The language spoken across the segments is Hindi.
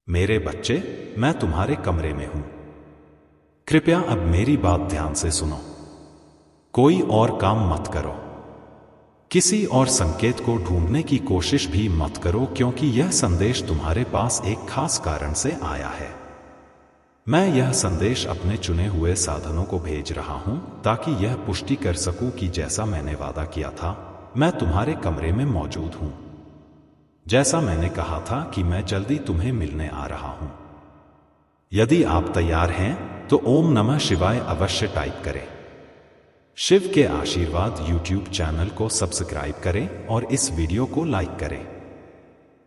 मेरे बच्चे, मैं तुम्हारे कमरे में हूं। कृपया अब मेरी बात ध्यान से सुनो। कोई और काम मत करो। किसी और संकेत को ढूंढने की कोशिश भी मत करो, क्योंकि यह संदेश तुम्हारे पास एक खास कारण से आया है। मैं यह संदेश अपने चुने हुए साधनों को भेज रहा हूं, ताकि यह पुष्टि कर सकूं कि जैसा मैंने वादा किया था, मैं तुम्हारे कमरे में मौजूद हूं। जैसा मैंने कहा था कि मैं जल्दी तुम्हें मिलने आ रहा हूं। यदि आप तैयार हैं तो ओम नमः शिवाय अवश्य टाइप करें। शिव के आशीर्वाद यूट्यूब चैनल को सब्सक्राइब करें और इस वीडियो को लाइक करें।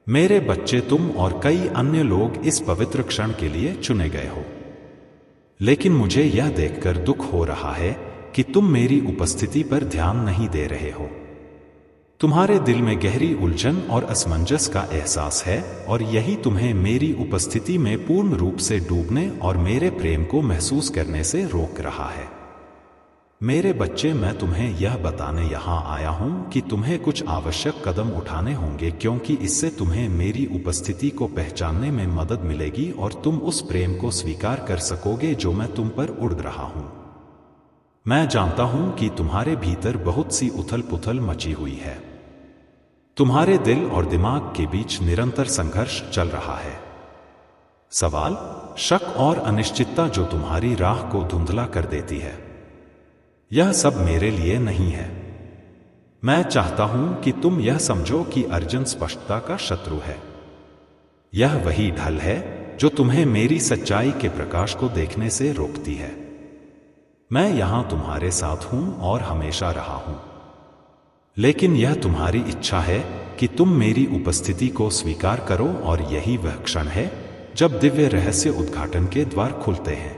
मेरे बच्चे, तुम और कई अन्य लोग इस पवित्र क्षण के लिए चुने गए हो, लेकिन मुझे यह देखकर दुख हो रहा है कि तुम मेरी उपस्थिति पर ध्यान नहीं दे रहे हो। तुम्हारे दिल में गहरी उलझन और असमंजस का एहसास है, और यही तुम्हें मेरी उपस्थिति में पूर्ण रूप से डूबने और मेरे प्रेम को महसूस करने से रोक रहा है। मेरे बच्चे, मैं तुम्हें यह बताने यहाँ आया हूँ कि तुम्हें कुछ आवश्यक कदम उठाने होंगे, क्योंकि इससे तुम्हें मेरी उपस्थिति को पहचानने में मदद मिलेगी और तुम उस प्रेम को स्वीकार कर सकोगे जो मैं तुम पर उड़ रहा हूँ। मैं जानता हूँ कि तुम्हारे भीतर बहुत सी उथल पुथल मची हुई है। तुम्हारे दिल और दिमाग के बीच निरंतर संघर्ष चल रहा है। सवाल, शक और अनिश्चितता जो तुम्हारी राह को धुंधला कर देती है। यह सब मेरे लिए नहीं है। मैं चाहता हूं कि तुम यह समझो कि अर्जुन स्पष्टता का शत्रु है। यह वही ढल है जो तुम्हें मेरी सच्चाई के प्रकाश को देखने से रोकती है। मैं यहां तुम्हारे साथ हूं और हमेशा रहा हूं, लेकिन यह तुम्हारी इच्छा है कि तुम मेरी उपस्थिति को स्वीकार करो, और यही वह क्षण है जब दिव्य रहस्य उद्घाटन के द्वार खुलते हैं।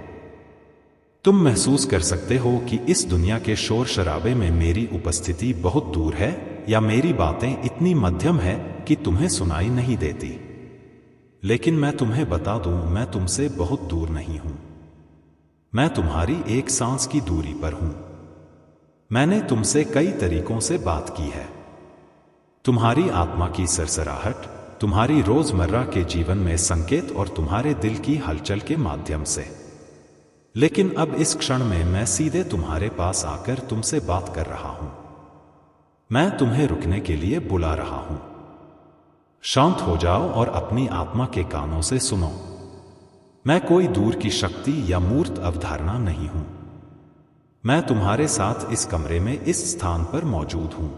तुम महसूस कर सकते हो कि इस दुनिया के शोर शराबे में मेरी उपस्थिति बहुत दूर है, या मेरी बातें इतनी मध्यम है कि तुम्हें सुनाई नहीं देती। लेकिन मैं तुम्हें बता दूं, मैं तुमसे बहुत दूर नहीं हूं। मैं तुम्हारी एक सांस की दूरी पर हूं। मैंने तुमसे कई तरीकों से बात की है। तुम्हारी आत्मा की सरसराहट, तुम्हारी रोजमर्रा के जीवन में संकेत और तुम्हारे दिल की हलचल के माध्यम से। लेकिन अब इस क्षण में मैं सीधे तुम्हारे पास आकर तुमसे बात कर रहा हूं। मैं तुम्हें रुकने के लिए बुला रहा हूं। शांत हो जाओ और अपनी आत्मा के कानों से सुनो। मैं कोई दूर की शक्ति या मूर्त अवधारणा नहीं हूं। मैं तुम्हारे साथ इस कमरे में, इस स्थान पर मौजूद हूं।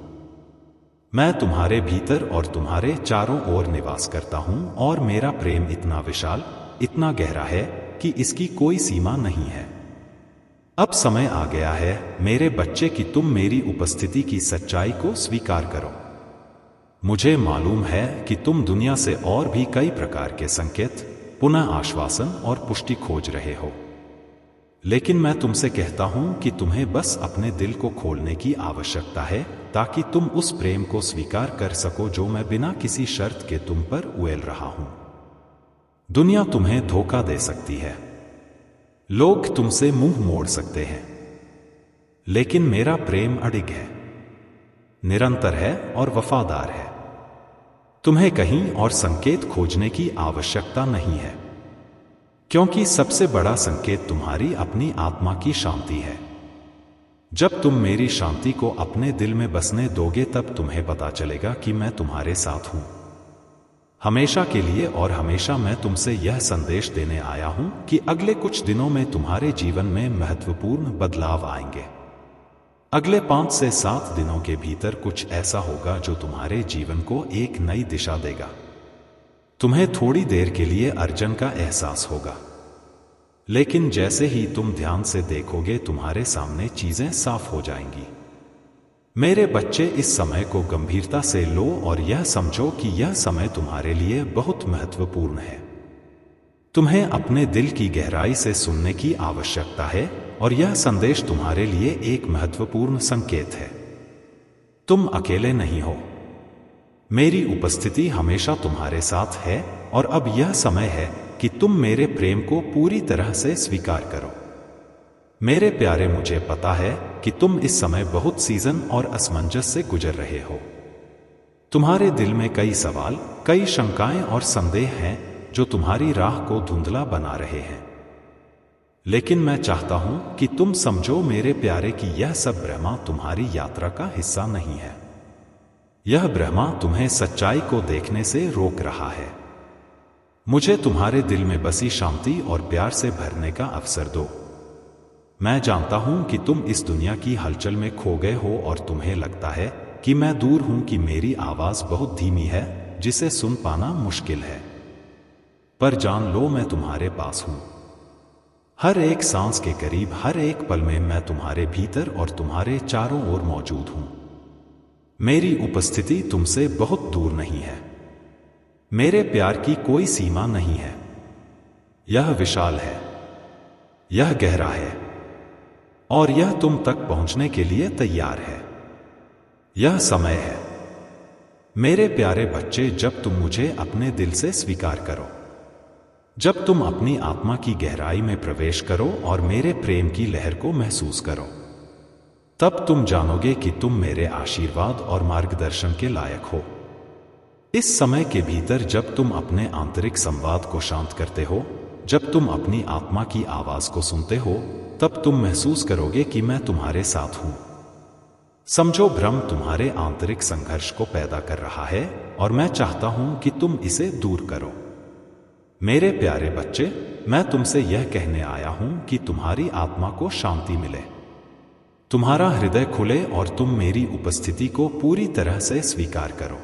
मैं तुम्हारे भीतर और तुम्हारे चारों ओर निवास करता हूं, और मेरा प्रेम इतना विशाल, इतना गहरा है कि इसकी कोई सीमा नहीं है। अब समय आ गया है मेरे बच्चे कि तुम मेरी उपस्थिति की सच्चाई को स्वीकार करो। मुझे मालूम है कि तुम दुनिया से और भी कई प्रकार के संकेत, पुनः आश्वासन और पुष्टि खोज रहे हो, लेकिन मैं तुमसे कहता हूं कि तुम्हें बस अपने दिल को खोलने की आवश्यकता है, ताकि तुम उस प्रेम को स्वीकार कर सको जो मैं बिना किसी शर्त के तुम पर उड़ेल रहा हूं। दुनिया तुम्हें धोखा दे सकती है, लोग तुमसे मुंह मोड़ सकते हैं, लेकिन मेरा प्रेम अडिग है, निरंतर है और वफादार है। तुम्हें कहीं और संकेत खोजने की आवश्यकता नहीं है, क्योंकि सबसे बड़ा संकेत तुम्हारी अपनी आत्मा की शांति है। जब तुम मेरी शांति को अपने दिल में बसने दोगे, तब तुम्हें पता चलेगा कि मैं तुम्हारे साथ हूं, हमेशा के लिए। और हमेशा मैं तुमसे यह संदेश देने आया हूं कि अगले कुछ दिनों में तुम्हारे जीवन में महत्वपूर्ण बदलाव आएंगे। अगले 5 से 7 दिनों के भीतर कुछ ऐसा होगा जो तुम्हारे जीवन को एक नई दिशा देगा। तुम्हें थोड़ी देर के लिए अर्जुन का एहसास होगा, लेकिन जैसे ही तुम ध्यान से देखोगे, तुम्हारे सामने चीजें साफ हो जाएंगी। मेरे बच्चे, इस समय को गंभीरता से लो और यह समझो कि यह समय तुम्हारे लिए बहुत महत्वपूर्ण है। तुम्हें अपने दिल की गहराई से सुनने की आवश्यकता है, और यह संदेश तुम्हारे लिए एक महत्वपूर्ण संकेत है। तुम अकेले नहीं हो। मेरी उपस्थिति हमेशा तुम्हारे साथ है, और अब यह समय है कि तुम मेरे प्रेम को पूरी तरह से स्वीकार करो। मेरे प्यारे, मुझे पता है कि तुम इस समय बहुत सीजन और असमंजस से गुजर रहे हो। तुम्हारे दिल में कई सवाल, कई शंकाएं और संदेह हैं, जो तुम्हारी राह को धुंधला बना रहे हैं। लेकिन मैं चाहता हूं कि तुम समझो मेरे प्यारे कि यह सब ब्रह्मा तुम्हारी यात्रा का हिस्सा नहीं है। यह ब्रह्मा तुम्हें सच्चाई को देखने से रोक रहा है। मुझे तुम्हारे दिल में बसी शांति और प्यार से भरने का अवसर दो। मैं जानता हूं कि तुम इस दुनिया की हलचल में खो गए हो और तुम्हें लगता है कि मैं दूर हूं, कि मेरी आवाज बहुत धीमी है, जिसे सुन पाना मुश्किल है। पर जान लो, मैं तुम्हारे पास हूं। हर एक सांस के करीब, हर एक पल में मैं तुम्हारे भीतर और तुम्हारे चारों ओर मौजूद हूं। मेरी उपस्थिति तुमसे बहुत दूर नहीं है। मेरे प्यार की कोई सीमा नहीं है। यह विशाल है, यह गहरा है, और यह तुम तक पहुंचने के लिए तैयार है। यह समय है मेरे प्यारे बच्चे, जब तुम मुझे अपने दिल से स्वीकार करो, जब तुम अपनी आत्मा की गहराई में प्रवेश करो और मेरे प्रेम की लहर को महसूस करो, तब तुम जानोगे कि तुम मेरे आशीर्वाद और मार्गदर्शन के लायक हो। इस समय के भीतर जब तुम अपने आंतरिक संवाद को शांत करते हो, जब तुम अपनी आत्मा की आवाज को सुनते हो, तब तुम महसूस करोगे कि मैं तुम्हारे साथ हूं। समझो, भ्रम तुम्हारे आंतरिक संघर्ष को पैदा कर रहा है और मैं चाहता हूं कि तुम इसे दूर करो। मेरे प्यारे बच्चे, मैं तुमसे यह कहने आया हूं कि तुम्हारी आत्मा को शांति मिले, तुम्हारा हृदय खुले और तुम मेरी उपस्थिति को पूरी तरह से स्वीकार करो।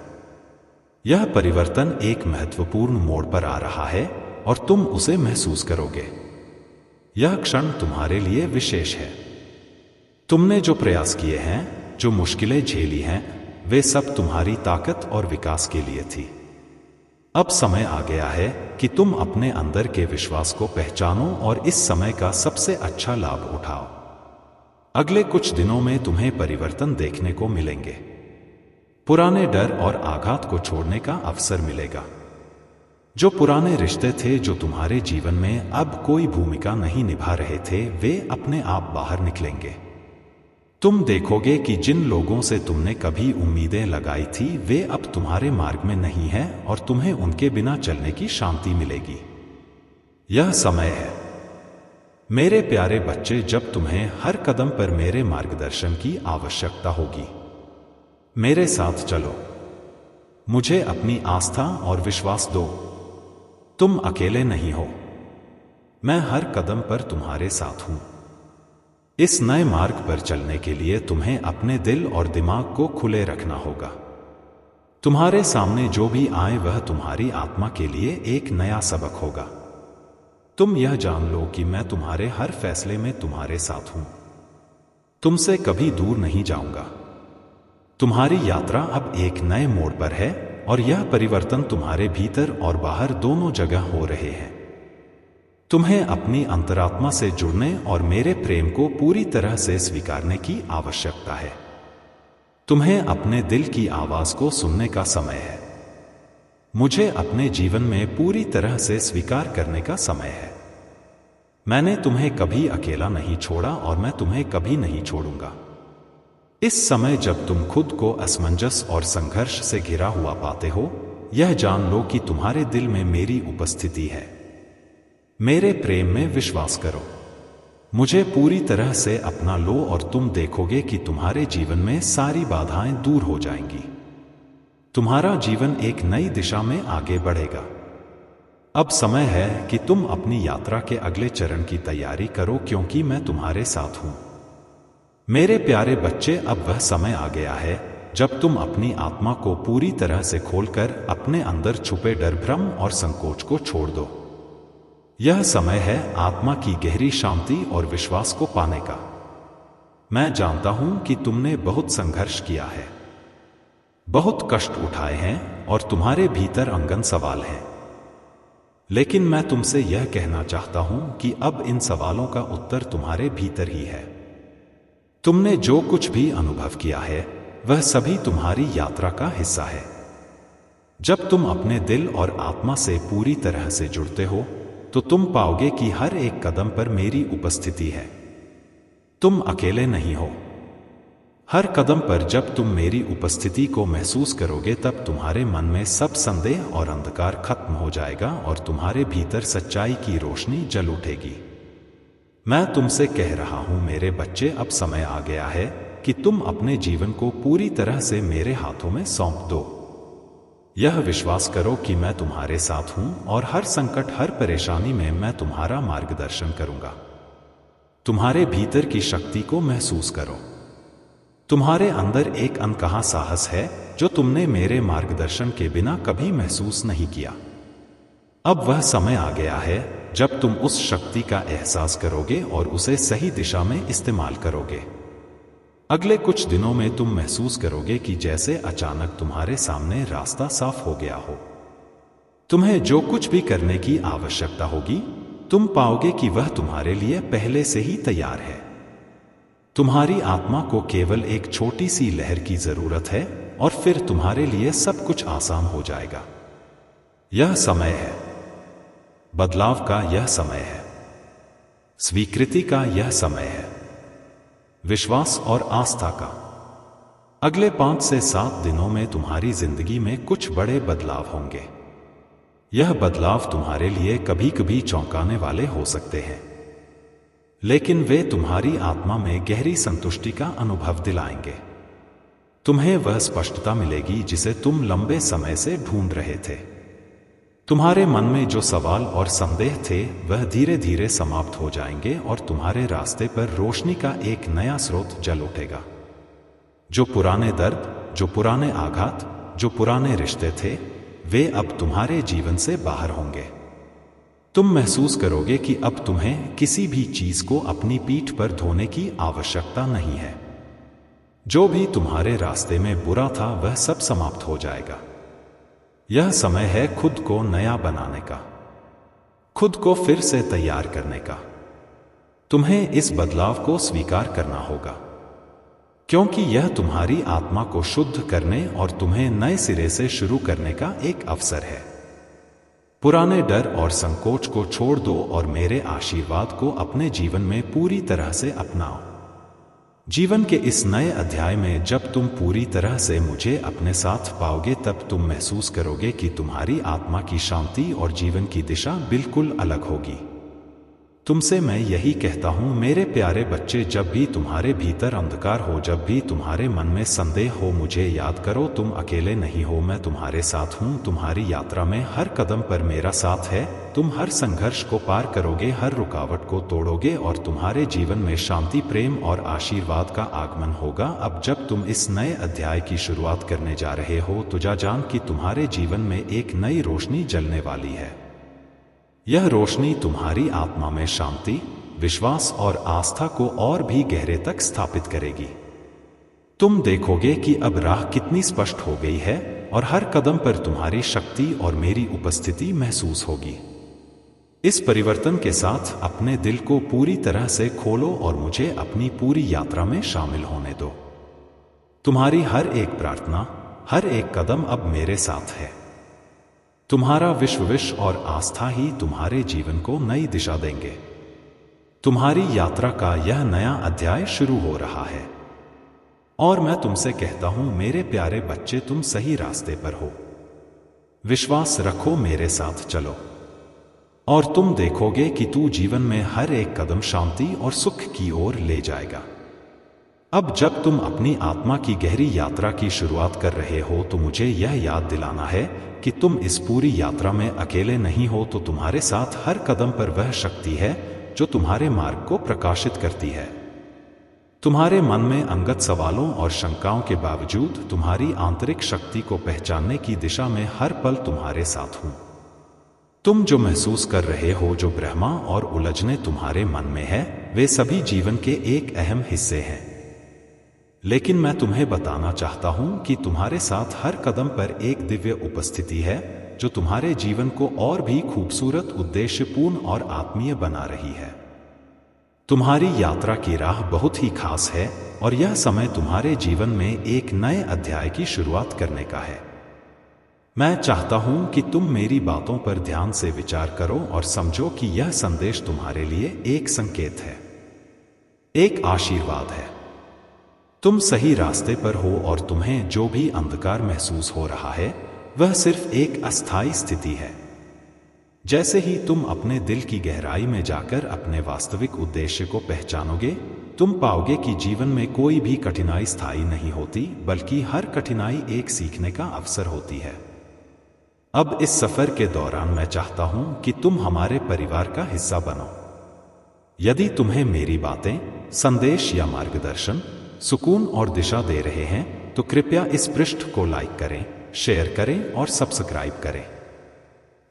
यह परिवर्तन एक महत्वपूर्ण मोड़ पर आ रहा है और तुम उसे महसूस करोगे। यह क्षण तुम्हारे लिए विशेष है। तुमने जो प्रयास किए हैं, जो मुश्किलें झेली हैं, वे सब तुम्हारी ताकत और विकास के लिए थी। अब समय आ गया है कि तुम अपने अंदर के विश्वास को पहचानो और इस समय का सबसे अच्छा लाभ उठाओ। अगले कुछ दिनों में तुम्हें परिवर्तन देखने को मिलेंगे। पुराने डर और आघात को छोड़ने का अवसर मिलेगा। जो पुराने रिश्ते थे जो तुम्हारे जीवन में अब कोई भूमिका नहीं निभा रहे थे, वे अपने आप बाहर निकलेंगे। तुम देखोगे कि जिन लोगों से तुमने कभी उम्मीदें लगाई थी, वे अब तुम्हारे मार्ग में नहीं हैं और तुम्हें उनके बिना चलने की शांति मिलेगी। यह समय है मेरे प्यारे बच्चे, जब तुम्हें हर कदम पर मेरे मार्गदर्शन की आवश्यकता होगी। मेरे साथ चलो, मुझे अपनी आस्था और विश्वास दो। तुम अकेले नहीं हो, मैं हर कदम पर तुम्हारे साथ हूं। इस नए मार्ग पर चलने के लिए तुम्हें अपने दिल और दिमाग को खुले रखना होगा। तुम्हारे सामने जो भी आए वह तुम्हारी आत्मा के लिए एक नया सबक होगा। तुम यह जान लो कि मैं तुम्हारे हर फैसले में तुम्हारे साथ हूं। तुमसे कभी दूर नहीं जाऊंगा। तुम्हारी यात्रा अब एक नए मोड़ पर है और यह परिवर्तन तुम्हारे भीतर और बाहर दोनों जगह हो रहे हैं। तुम्हें अपनी अंतरात्मा से जुड़ने और मेरे प्रेम को पूरी तरह से स्वीकारने की आवश्यकता है। तुम्हें अपने दिल की आवाज को सुनने का समय है। मुझे अपने जीवन में पूरी तरह से स्वीकार करने का समय है। मैंने तुम्हें कभी अकेला नहीं छोड़ा और मैं तुम्हें कभी नहीं छोड़ूंगा। इस समय जब तुम खुद को असमंजस और संघर्ष से घिरा हुआ पाते हो, यह जान लो कि तुम्हारे दिल में मेरी उपस्थिति है। मेरे प्रेम में विश्वास करो, मुझे पूरी तरह से अपना लो और तुम देखोगे कि तुम्हारे जीवन में सारी बाधाएं दूर हो जाएंगी। तुम्हारा जीवन एक नई दिशा में आगे बढ़ेगा। अब समय है कि तुम अपनी यात्रा के अगले चरण की तैयारी करो, क्योंकि मैं तुम्हारे साथ हूं। मेरे प्यारे बच्चे, अब वह समय आ गया है जब तुम अपनी आत्मा को पूरी तरह से खोलकर अपने अंदर छुपे डर, भ्रम और संकोच को छोड़ दो। यह समय है आत्मा की गहरी शांति और विश्वास को पाने का। मैं जानता हूं कि तुमने बहुत संघर्ष किया है, बहुत कष्ट उठाए हैं और तुम्हारे भीतर अनगिनत सवाल हैं। लेकिन मैं तुमसे यह कहना चाहता हूं कि अब इन सवालों का उत्तर तुम्हारे भीतर ही है। तुमने जो कुछ भी अनुभव किया है, वह सभी तुम्हारी यात्रा का हिस्सा है। जब तुम अपने दिल और आत्मा से पूरी तरह से जुड़ते हो, तो तुम पाओगे कि हर एक कदम पर मेरी उपस्थिति है। तुम अकेले नहीं हो। हर कदम पर जब तुम मेरी उपस्थिति को महसूस करोगे तब तुम्हारे मन में सब संदेह और अंधकार खत्म हो जाएगा और तुम्हारे भीतर सच्चाई की रोशनी जल उठेगी। मैं तुमसे कह रहा हूं मेरे बच्चे, अब समय आ गया है कि तुम अपने जीवन को पूरी तरह से मेरे हाथों में सौंप दो। यह विश्वास करो कि मैं तुम्हारे साथ हूं और हर संकट, हर परेशानी में मैं तुम्हारा मार्गदर्शन करूंगा। तुम्हारे भीतर की शक्ति को महसूस करो। तुम्हारे अंदर एक अनकहा साहस है जो तुमने मेरे मार्गदर्शन के बिना कभी महसूस नहीं किया। अब वह समय आ गया है जब तुम उस शक्ति का एहसास करोगे और उसे सही दिशा में इस्तेमाल करोगे। अगले कुछ दिनों में तुम महसूस करोगे कि जैसे अचानक तुम्हारे सामने रास्ता साफ हो गया हो। तुम्हें जो कुछ भी करने की आवश्यकता होगी, तुम पाओगे कि वह तुम्हारे लिए पहले से ही तैयार है। तुम्हारी आत्मा को केवल एक छोटी सी लहर की जरूरत है और फिर तुम्हारे लिए सब कुछ आसान हो जाएगा। यह समय है बदलाव का, यह समय है स्वीकृति का, यह समय है विश्वास और आस्था का। अगले 5 से 7 दिनों में तुम्हारी जिंदगी में कुछ बड़े बदलाव होंगे। यह बदलाव तुम्हारे लिए कभी कभी चौंकाने वाले हो सकते हैं, लेकिन वे तुम्हारी आत्मा में गहरी संतुष्टि का अनुभव दिलाएंगे। तुम्हें वह स्पष्टता मिलेगी जिसे तुम लंबे समय से ढूंढ रहे थे। तुम्हारे मन में जो सवाल और संदेह थे वह धीरे धीरे समाप्त हो जाएंगे और तुम्हारे रास्ते पर रोशनी का एक नया स्रोत जल उठेगा। जो पुराने दर्द, जो पुराने आघात, जो पुराने रिश्ते थे, वे अब तुम्हारे जीवन से बाहर होंगे। तुम महसूस करोगे कि अब तुम्हें किसी भी चीज को अपनी पीठ पर ढोने की आवश्यकता नहीं है। जो भी तुम्हारे रास्ते में बुरा था वह सब समाप्त हो जाएगा। यह समय है खुद को नया बनाने का, खुद को फिर से तैयार करने का। तुम्हें इस बदलाव को स्वीकार करना होगा, क्योंकि यह तुम्हारी आत्मा को शुद्ध करने और तुम्हें नए सिरे से शुरू करने का एक अवसर है। पुराने डर और संकोच को छोड़ दो और मेरे आशीर्वाद को अपने जीवन में पूरी तरह से अपनाओ। जीवन के इस नए अध्याय में जब तुम पूरी तरह से मुझे अपने साथ पाओगे तब तुम महसूस करोगे कि तुम्हारी आत्मा की शांति और जीवन की दिशा बिल्कुल अलग होगी। तुमसे मैं यही कहता हूं मेरे प्यारे बच्चे, जब भी तुम्हारे भीतर अंधकार हो, जब भी तुम्हारे मन में संदेह हो, मुझे याद करो तुम अकेले नहीं हो। मैं तुम्हारे साथ हूं। तुम्हारी यात्रा में हर कदम पर मेरा साथ है। तुम हर संघर्ष को पार करोगे, हर रुकावट को तोड़ोगे और तुम्हारे जीवन में शांति, प्रेम और आशीर्वाद का आगमन होगा। अब जब तुम इस नए अध्याय की शुरुआत करने जा रहे हो तो जान कि तुम्हारे जीवन में एक नई रोशनी जलने वाली है। यह रोशनी तुम्हारी आत्मा में शांति, विश्वास और आस्था को और भी गहरे तक स्थापित करेगी। तुम देखोगे कि अब राह कितनी स्पष्ट हो गई है और हर कदम पर तुम्हारी शक्ति और मेरी उपस्थिति महसूस होगी। इस परिवर्तन के साथ अपने दिल को पूरी तरह से खोलो और मुझे अपनी पूरी यात्रा में शामिल होने दो। तुम्हारी हर एक प्रार्थना, हर एक कदम अब मेरे साथ है। तुम्हारा विश्वास और आस्था ही तुम्हारे जीवन को नई दिशा देंगे। तुम्हारी यात्रा का यह नया अध्याय शुरू हो रहा है और मैं तुमसे कहता हूं मेरे प्यारे बच्चे, तुम सही रास्ते पर हो। विश्वास रखो, मेरे साथ चलो और तुम देखोगे कि तू जीवन में हर एक कदम शांति और सुख की ओर ले जाएगा। अब जब तुम अपनी आत्मा की गहरी यात्रा की शुरुआत कर रहे हो तो मुझे यह याद दिलाना है कि तुम इस पूरी यात्रा में अकेले नहीं हो। तो तुम्हारे साथ हर कदम पर वह शक्ति है जो तुम्हारे मार्ग को प्रकाशित करती है। तुम्हारे मन में अंगत सवालों और शंकाओं के बावजूद तुम्हारी आंतरिक शक्ति को पहचानने की दिशा में हर पल तुम्हारे साथ हूं। तुम जो महसूस कर रहे हो, जो भ्रम और उलझने तुम्हारे मन में है, वे सभी जीवन के एक अहम हिस्से हैं। लेकिन मैं तुम्हें बताना चाहता हूं कि तुम्हारे साथ हर कदम पर एक दिव्य उपस्थिति है जो तुम्हारे जीवन को और भी खूबसूरत, उद्देश्यपूर्ण और आत्मीय बना रही है। तुम्हारी यात्रा की राह बहुत ही खास है और यह समय तुम्हारे जीवन में एक नए अध्याय की शुरुआत करने का है। मैं चाहता हूं कि तुम मेरी बातों पर ध्यान से विचार करो और समझो कि यह संदेश तुम्हारे लिए एक संकेत है, एक आशीर्वाद है। तुम सही रास्ते पर हो और तुम्हें जो भी अंधकार महसूस हो रहा है वह सिर्फ एक अस्थायी स्थिति है। जैसे ही तुम अपने दिल की गहराई में जाकर अपने वास्तविक उद्देश्य को पहचानोगे, तुम पाओगे कि जीवन में कोई भी कठिनाई स्थायी नहीं होती, बल्कि हर कठिनाई एक सीखने का अवसर होती है। अब इस सफर के दौरान मैं चाहता हूं कि तुम हमारे परिवार का हिस्सा बनो। यदि तुम्हें मेरी बातें, संदेश या मार्गदर्शन सुकून और दिशा दे रहे हैं तो कृपया इस पृष्ठ को लाइक करें, शेयर करें और सब्सक्राइब करें।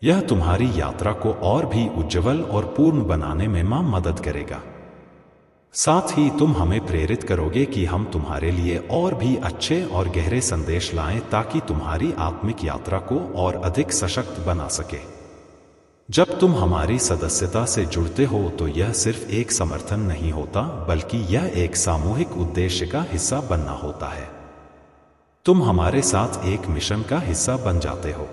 यह तुम्हारी यात्रा को और भी उज्जवल और पूर्ण बनाने में मदद करेगा। साथ ही तुम हमें प्रेरित करोगे कि हम तुम्हारे लिए और भी अच्छे और गहरे संदेश लाएं ताकि तुम्हारी आत्मिक यात्रा को और अधिक सशक्त बना सके। जब तुम हमारी सदस्यता से जुड़ते हो तो यह सिर्फ एक समर्थन नहीं होता, बल्कि यह एक सामूहिक उद्देश्य का हिस्सा बनना होता है। तुम हमारे साथ एक मिशन का हिस्सा बन जाते हो।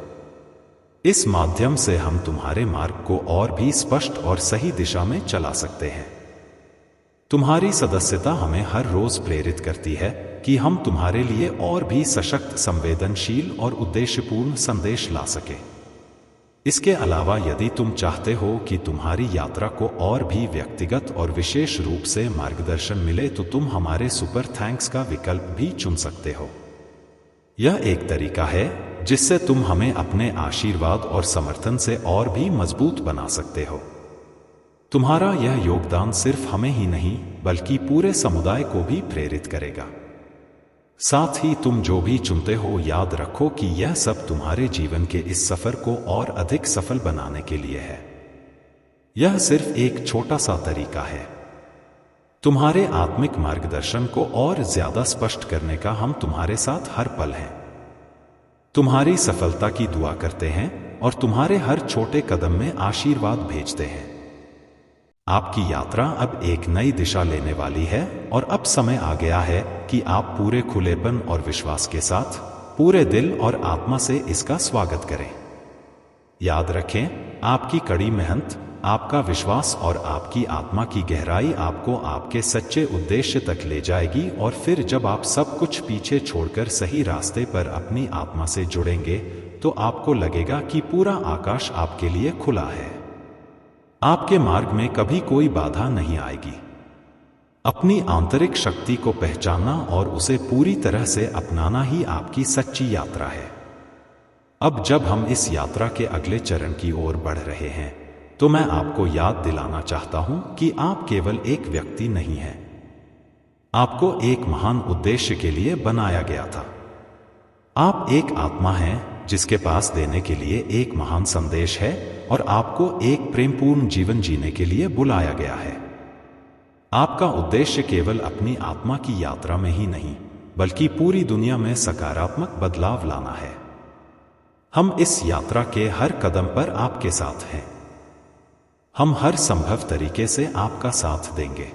इस माध्यम से हम तुम्हारे मार्ग को और भी स्पष्ट और सही दिशा में चला सकते हैं। तुम्हारी सदस्यता हमें हर रोज प्रेरित करती है कि हम तुम्हारे लिए और भी सशक्त, संवेदनशील और उद्देश्यपूर्ण संदेश ला सके। इसके अलावा यदि तुम चाहते हो कि तुम्हारी यात्रा को और भी व्यक्तिगत और विशेष रूप से मार्गदर्शन मिले तो तुम हमारे सुपर थैंक्स का विकल्प भी चुन सकते हो। यह एक तरीका है जिससे तुम हमें अपने आशीर्वाद और समर्थन से और भी मजबूत बना सकते हो। तुम्हारा यह योगदान सिर्फ हमें ही नहीं बल्कि पूरे समुदाय को भी प्रेरित करेगा। साथ ही तुम जो भी चुनते हो, याद रखो कि यह सब तुम्हारे जीवन के इस सफर को और अधिक सफल बनाने के लिए है। यह सिर्फ एक छोटा सा तरीका है। तुम्हारे आत्मिक मार्गदर्शन को और ज्यादा स्पष्ट करने का हम तुम्हारे साथ हर पल हैं। तुम्हारी सफलता की दुआ करते हैं और तुम्हारे हर छोटे कदम में आशीर्वाद भेजते हैं। आपकी यात्रा अब एक नई दिशा लेने वाली है और अब समय आ गया है कि आप पूरे खुलेपन और विश्वास के साथ पूरे दिल और आत्मा से इसका स्वागत करें। याद रखें, आपकी कड़ी मेहनत, आपका विश्वास और आपकी आत्मा की गहराई आपको आपके सच्चे उद्देश्य तक ले जाएगी और फिर जब आप सब कुछ पीछे छोड़कर सही रास्ते पर अपनी आत्मा से जुड़ेंगे तो आपको लगेगा कि पूरा आकाश आपके लिए खुला है। आपके मार्ग में कभी कोई बाधा नहीं आएगी। अपनी आंतरिक शक्ति को पहचानना और उसे पूरी तरह से अपनाना ही आपकी सच्ची यात्रा है। अब जब हम इस यात्रा के अगले चरण की ओर बढ़ रहे हैं तो मैं आपको याद दिलाना चाहता हूं कि आप केवल एक व्यक्ति नहीं हैं। आपको एक महान उद्देश्य के लिए बनाया गया था। आप एक आत्मा हैं जिसके पास देने के लिए एक महान संदेश है और आपको एक प्रेमपूर्ण जीवन जीने के लिए बुलाया गया है। आपका उद्देश्य केवल अपनी आत्मा की यात्रा में ही नहीं बल्कि पूरी दुनिया में सकारात्मक बदलाव लाना है। हम इस यात्रा के हर कदम पर आपके साथ हैं। हम हर संभव तरीके से आपका साथ देंगे।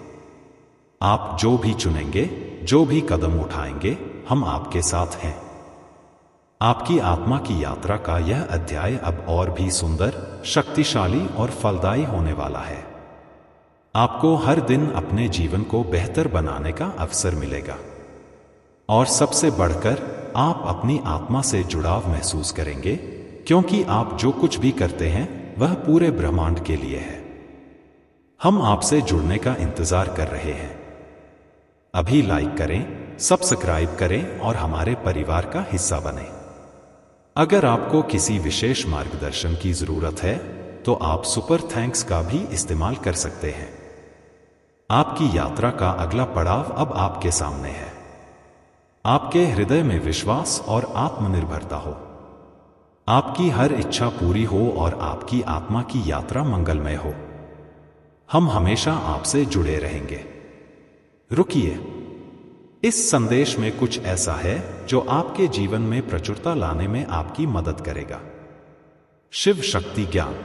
आप जो भी चुनेंगे, जो भी कदम उठाएंगे, हम आपके साथ हैं। आपकी आत्मा की यात्रा का यह अध्याय अब और भी सुंदर, शक्तिशाली और फलदायी होने वाला है। आपको हर दिन अपने जीवन को बेहतर बनाने का अवसर मिलेगा और सबसे बढ़कर आप अपनी आत्मा से जुड़ाव महसूस करेंगे, क्योंकि आप जो कुछ भी करते हैं वह पूरे ब्रह्मांड के लिए है। हम आपसे जुड़ने का इंतजार कर रहे हैं। अभी लाइक करें, सब्सक्राइब करें और हमारे परिवार का हिस्सा बनें। अगर आपको किसी विशेष मार्गदर्शन की जरूरत है तो आप सुपर थैंक्स का भी इस्तेमाल कर सकते हैं। आपकी यात्रा का अगला पड़ाव अब आपके सामने है। आपके हृदय में विश्वास और आत्मनिर्भरता हो। आपकी हर इच्छा पूरी हो और आपकी आत्मा की यात्रा मंगलमय हो। हम हमेशा आपसे जुड़े रहेंगे। रुकिए, इस संदेश में कुछ ऐसा है जो आपके जीवन में प्रचुरता लाने में आपकी मदद करेगा। शिव शक्ति ज्ञान।